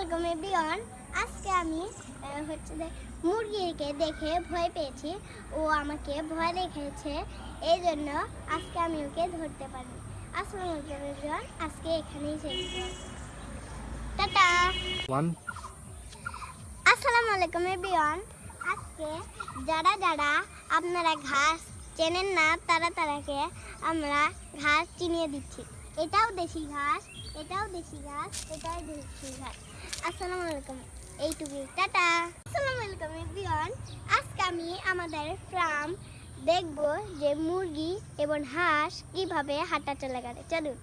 আলাইকুম এভরিওয়ান। আজকে আমি মুরগিকে দেখে ভয় পেয়েছি, ও আমাকে ভয় দেখিয়েছে, এই জন্য আজকে আমি ওকে ধরতে পারি। আসসালামু আলাইকুম এভরিওয়ান, আজকে এখানেই শেষ, টাটা। আসসালামু আলাইকুম এভরিওয়ান। আজকে যারা যারা আপনারা ঘাস চেনেন না তারাকে আমরা ঘাস চিনিয়ে দিচ্ছি। এটাও দেশি ঘাস, এটাও দেশি ঘাস, এটাও দেশি ঘাস। আসসালামু আলাইকুম, এইটুকুই, টাটা। আসসালামু আলাইকুম এভরিওয়ান। আজকে আমি আমাদের ফার্ম দেখব যে মুরগি এবং হাঁস কিভাবে হাঁটা চলা করে। চলুন।